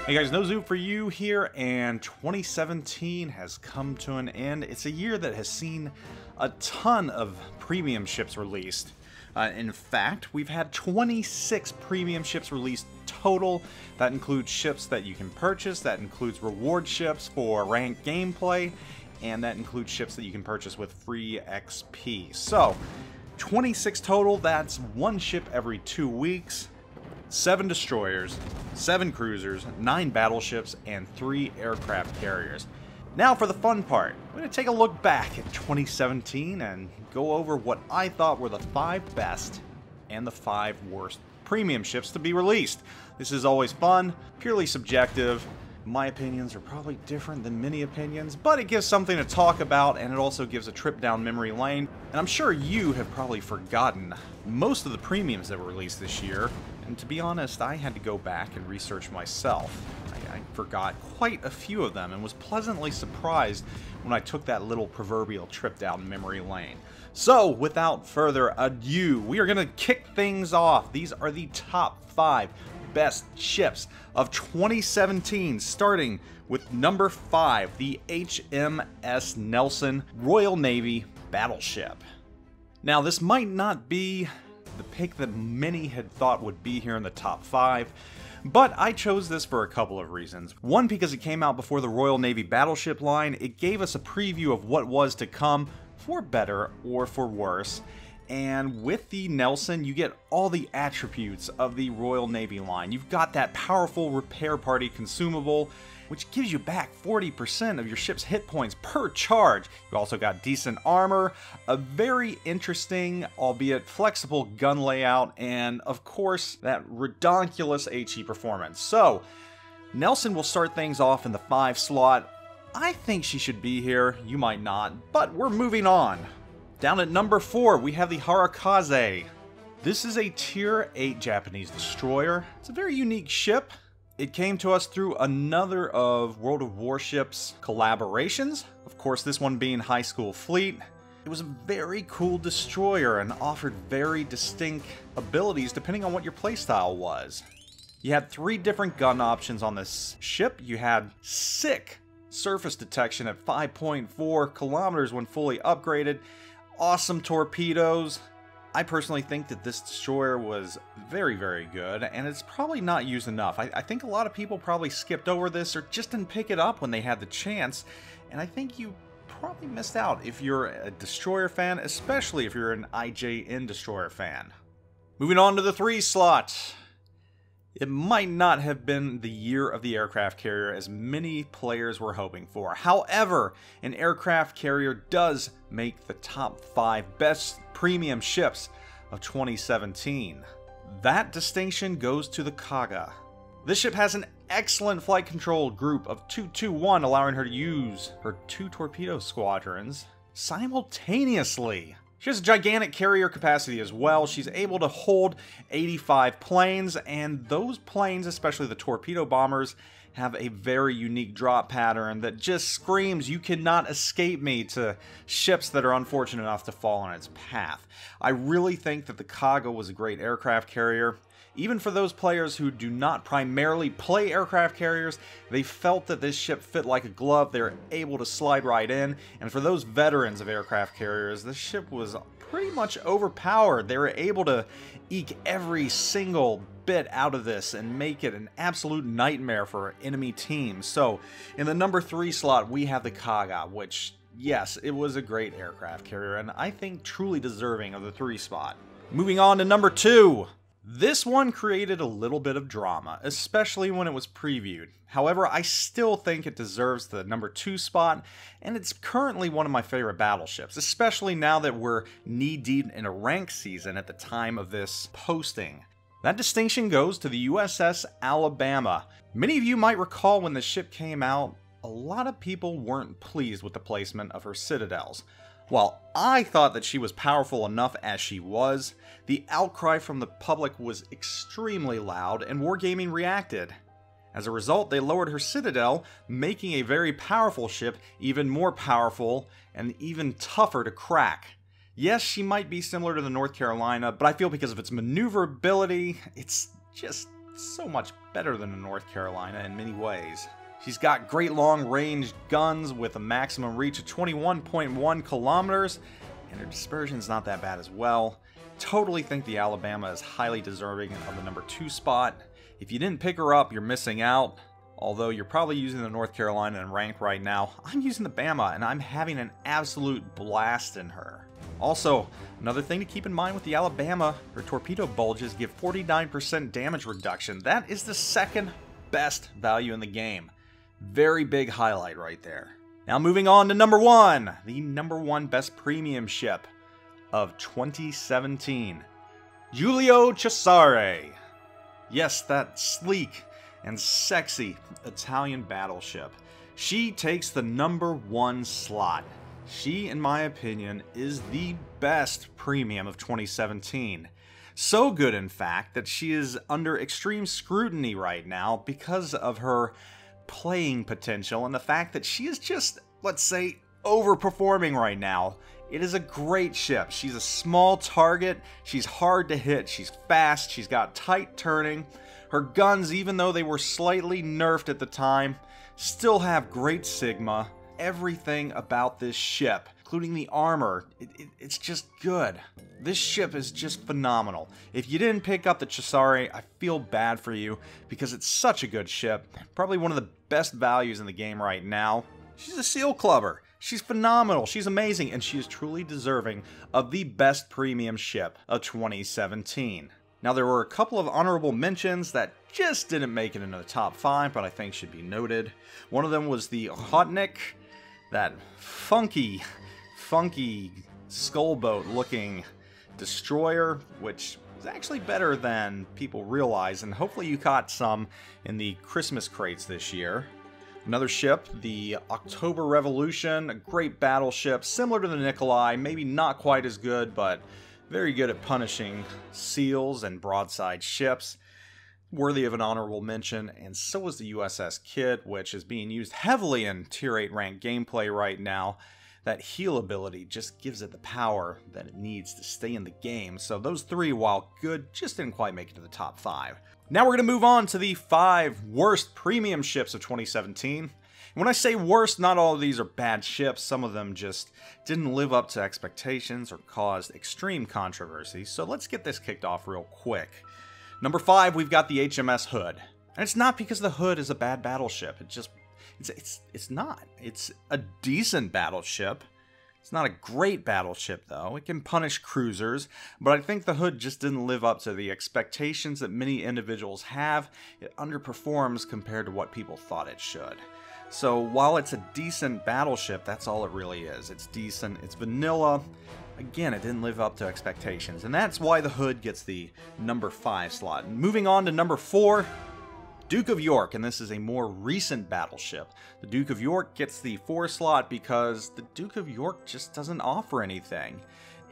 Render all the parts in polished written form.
Hey guys, NoZoupForYou here, and 2017 has come to an end. It's a year that has seen a ton of premium ships released. In fact, we've had 26 premium ships released total. That includes ships that you can purchase, that includes reward ships for ranked gameplay, and that includes ships that you can purchase with free XP. So, 26 total, that's one ship every 2 weeks. 7 destroyers, 7 cruisers, 9 battleships, and 3 aircraft carriers. Now for the fun part. We're going to take a look back at 2017 and go over what I thought were the 5 best and the 5 worst premium ships to be released. This is always fun, purely subjective. My opinions are probably different than many opinions, but it gives something to talk about, and it also gives a trip down memory lane. And I'm sure you have probably forgotten most of the premiums that were released this year. And to be honest, I had to go back and research myself. I forgot quite a few of them and was pleasantly surprised when I took that little proverbial trip down memory lane. So, without further ado, we are going to kick things off. These are the top 5 best ships of 2017, starting with number 5, the HMS Nelson Royal Navy battleship. Now, this might not be the pick that many had thought would be here in the top 5, but I chose this for a couple of reasons. One, because it came out before the Royal Navy battleship line. It gave us a preview of what was to come, for better or for worse. And with the Nelson, you get all the attributes of the Royal Navy line. You've got that powerful repair party consumable, which gives you back 40% of your ship's hit points per charge. You also got decent armor, a very interesting, albeit flexible gun layout, and of course, that redonkulous HE performance. So, Nelson will start things off in the 5 slot. I think she should be here, you might not, but we're moving on. Down at number 4, we have the HOROKAZE. This is a Tier 8 Japanese destroyer. It's a very unique ship. It came to us through another of World of Warships collaborations. Of course, this one being High School Fleet. It was a very cool destroyer and offered very distinct abilities depending on what your playstyle was. You had 3 different gun options on this ship. You had sick surface detection at 5.4 kilometers when fully upgraded. Awesome torpedoes. I personally think that this destroyer was very, very good, and it's probably not used enough. I think a lot of people probably skipped over this or just didn't pick it up when they had the chance, and I think you probably missed out if you're a destroyer fan, especially if you're an IJN destroyer fan. Moving on to the 3 slot. It might not have been the year of the aircraft carrier as many players were hoping for. However, an aircraft carrier does make the top 5 best premium ships of 2017. That distinction goes to the Kaga. This ship has an excellent flight control group of 221, allowing her to use her 2 torpedo squadrons simultaneously. She has a gigantic carrier capacity as well. She's able to hold 85 planes, and those planes, especially the torpedo bombers, have a very unique drop pattern that just screams, "You cannot escape me," to ships that are unfortunate enough to fall on its path. I really think that the Kaga was a great aircraft carrier. Even for those players who do not primarily play aircraft carriers, they felt that this ship fit like a glove. They were able to slide right in. And for those veterans of aircraft carriers, this ship was pretty much overpowered. They were able to eke every single bit out of this and make it an absolute nightmare for enemy teams. So, in the number 3 slot, we have the Kaga, which, yes, it was a great aircraft carrier, and I think truly deserving of the 3 spot. Moving on to number 2. This one created a little bit of drama, especially when it was previewed. However, I still think it deserves the number 2 spot, and it's currently one of my favorite battleships, especially now that we're knee-deep in a rank season at the time of this posting. That distinction goes to the USS Alabama. Many of you might recall when the ship came out, a lot of people weren't pleased with the placement of her citadels. While I thought that she was powerful enough as she was, the outcry from the public was extremely loud and Wargaming reacted. As a result, they lowered her citadel, making a very powerful ship even more powerful and even tougher to crack. Yes, she might be similar to the North Carolina, but I feel because of its maneuverability, it's just so much better than the North Carolina in many ways. She's got great long-range guns with a maximum reach of 21.1 kilometers, and her dispersion's not that bad as well. Totally think the Alabama is highly deserving of the number 2 spot. If you didn't pick her up, you're missing out. Although you're probably using the North Carolina in rank right now, I'm using the Bama, and I'm having an absolute blast in her. Also, another thing to keep in mind with the Alabama, her torpedo bulges give 49% damage reduction. That is the second best value in the game. Very big highlight right there. Now moving on to number 1, the number 1 best premium ship of 2017, Giulio Cesare. Yes, that sleek and sexy Italian battleship. She takes the number 1 slot. She, in my opinion, is the best premium of 2017. So good, in fact, that she is under extreme scrutiny right now because of her playing potential and the fact that she is just, let's say, overperforming right now. It is a great ship. She's a small target, she's hard to hit, she's fast, she's got tight turning. Her guns, even though they were slightly nerfed at the time, still have great sigma. Everything about this ship, including the armor, it's just good. This ship is just phenomenal. If you didn't pick up the Cesare, I feel bad for you because it's such a good ship. Probably one of the best values in the game right now. She's a seal clubber. She's phenomenal, she's amazing, and she is truly deserving of the best premium ship of 2017. Now, there were a couple of honorable mentions that just didn't make it into the top 5, but I think should be noted. One of them was the Ochotnik, that funky skullboat looking destroyer, which is actually better than people realize, and hopefully you caught some in the Christmas crates this year. Another ship, the October Revolution, a great battleship, similar to the Nikolai, maybe not quite as good, but very good at punishing seals and broadside ships. Worthy of an honorable mention, and so is the USS Kidd, which is being used heavily in Tier 8 ranked gameplay right now. That heal ability just gives it the power that it needs to stay in the game. So those 3, while good, just didn't quite make it to the top 5. Now we're going to move on to the 5 worst premium ships of 2017. When I say worst, not all of these are bad ships. Some of them just didn't live up to expectations or caused extreme controversy. So let's get this kicked off real quick. Number 5, we've got the HMS Hood. And it's not because the Hood is a bad battleship. It's not. It's a decent battleship. It's not a great battleship, though. It can punish cruisers, but I think the Hood just didn't live up to the expectations that many individuals have. It underperforms compared to what people thought it should. So while it's a decent battleship, that's all it really is. It's decent, it's vanilla. Again, it didn't live up to expectations, and that's why the Hood gets the number 5 slot. And moving on to number 4, Duke of York, and this is a more recent battleship. The Duke of York gets the 4 slot because the Duke of York just doesn't offer anything.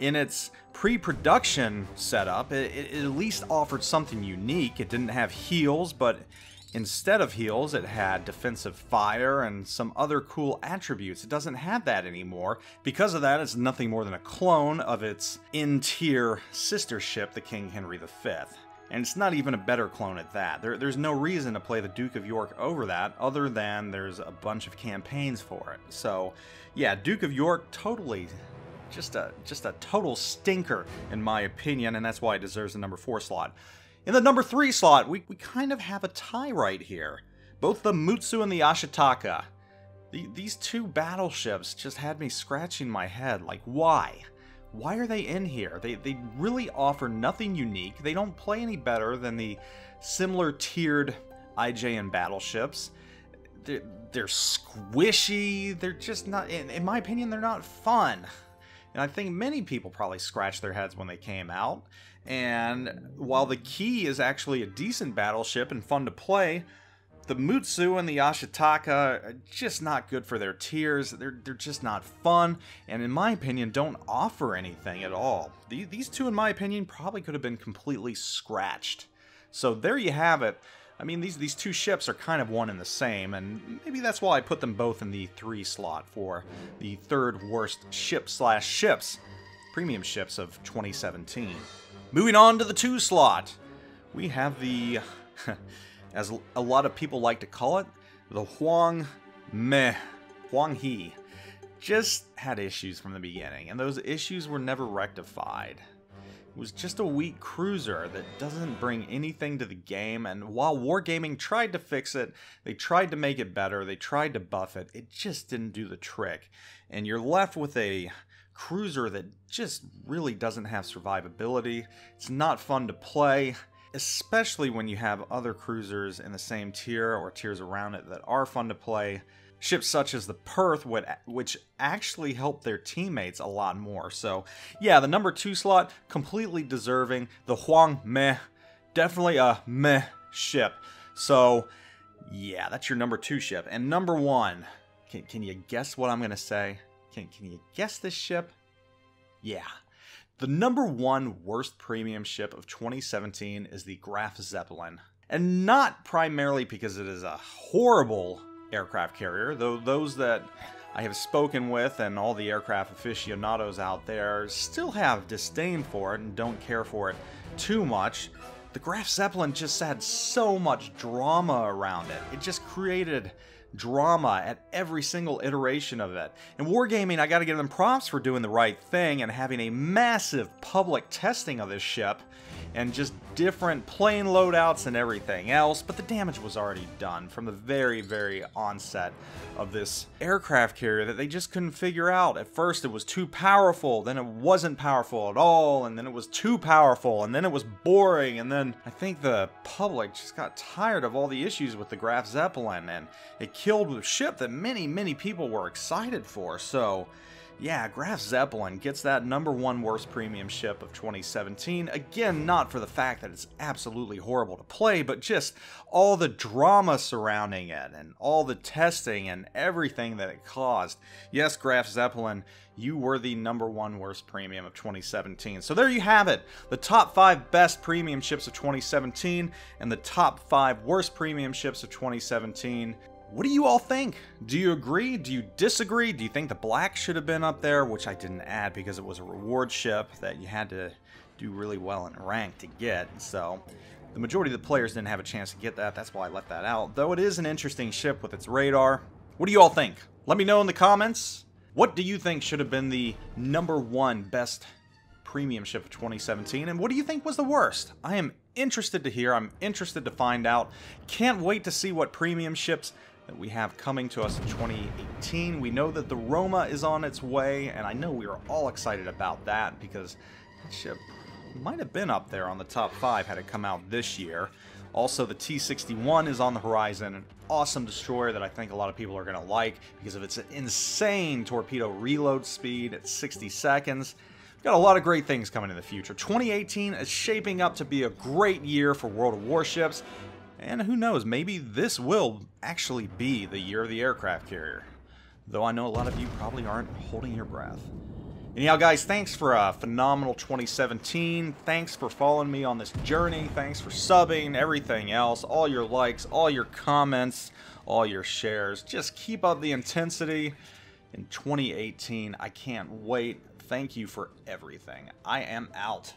In its pre-production setup, it at least offered something unique. It didn't have heals, but instead of heals, it had defensive fire and some other cool attributes. It doesn't have that anymore. Because of that, it's nothing more than a clone of its in-tier sister ship, the King Henry V. And it's not even a better clone at that. There's no reason to play the Duke of York over that, other than there's a bunch of campaigns for it. So, yeah, Duke of York, totally just a total stinker, in my opinion, and that's why it deserves the number 4 slot. In the number 3 slot, we kind of have a tie right here. Both the Mutsu and the Ashitaka. These 2 battleships just had me scratching my head, like, why? Why are they in here? They really offer nothing unique. They don't play any better than the similar tiered IJN battleships. They're squishy. They're just not, in my opinion, they're not fun. And I think many people probably scratched their heads when they came out. And while the Key is actually a decent battleship and fun to play, the Mutsu and the Ashitaka are just not good for their tiers. They're just not fun, and in my opinion, don't offer anything at all. These 2, in my opinion, probably could have been completely scratched. So there you have it. I mean, these 2 ships are kind of one and the same, and maybe that's why I put them both in the 3 slot for the 3rd worst ship/ships, premium ships of 2017. Moving on to the 2 slot, we have the as a lot of people like to call it, the Huang He, just had issues from the beginning, and those issues were never rectified. It was just a weak cruiser that doesn't bring anything to the game, and while Wargaming tried to fix it, they tried to make it better, they tried to buff it, it just didn't do the trick. And you're left with a cruiser that just really doesn't have survivability. It's not fun to play, especially when you have other cruisers in the same tier or tiers around it that are fun to play. Ships such as the Perth, which actually help their teammates a lot more. So, yeah, the number 2 slot, completely deserving. The Huang Meh, definitely a meh ship. So, yeah, that's your number 2 ship. And number 1, can you guess what I'm going to say? Can you guess this ship? Yeah. The number 1 worst premium ship of 2017 is the Graf Zeppelin. And not primarily because it is a horrible aircraft carrier, though those that I have spoken with and all the aircraft aficionados out there still have disdain for it and don't care for it too much. The Graf Zeppelin just had so much drama around it. It just created drama at every single iteration of it. In Wargaming, I gotta give them props for doing the right thing and having a massive public testing of this ship and just different plane loadouts and everything else, but the damage was already done from the very, very onset of this aircraft carrier that they just couldn't figure out. At first it was too powerful, then it wasn't powerful at all, and then it was too powerful, and then it was boring, and then I think the public just got tired of all the issues with the Graf Zeppelin, and it killed a ship that many, many people were excited for. So yeah, Graf Zeppelin gets that number 1 worst premium ship of 2017. Again, not for the fact that it's absolutely horrible to play, but just all the drama surrounding it and all the testing and everything that it caused. Yes, Graf Zeppelin, you were the number 1 worst premium of 2017. So there you have it. The top 5 best premium ships of 2017 and the top 5 worst premium ships of 2017. What do you all think? Do you agree? Do you disagree? Do you think the black should have been up there, which I didn't add because it was a reward ship that you had to do really well in rank to get, so the majority of the players didn't have a chance to get that. That's why I left that out, though it is an interesting ship with its radar. What do you all think? Let me know in the comments. What do you think should have been the number 1 best premium ship of 2017, and what do you think was the worst? I am interested to hear. I'm interested to find out. Can't wait to see what premium ships that we have coming to us in 2018. We know that the Roma is on its way, and I know we are all excited about that because that ship might have been up there on the top 5 had it come out this year. Also, the T-61 is on the horizon, an awesome destroyer that I think a lot of people are going to like because of its insane torpedo reload speed at 60 seconds. We've got a lot of great things coming in the future. 2018 is shaping up to be a great year for World of Warships. And who knows, maybe this will actually be the year of the aircraft carrier. Though I know a lot of you probably aren't holding your breath. Anyhow, guys, thanks for a phenomenal 2017. Thanks for following me on this journey. Thanks for subbing, everything else. All your likes, all your comments, all your shares. Just keep up the intensity in 2018. I can't wait. Thank you for everything. I am out.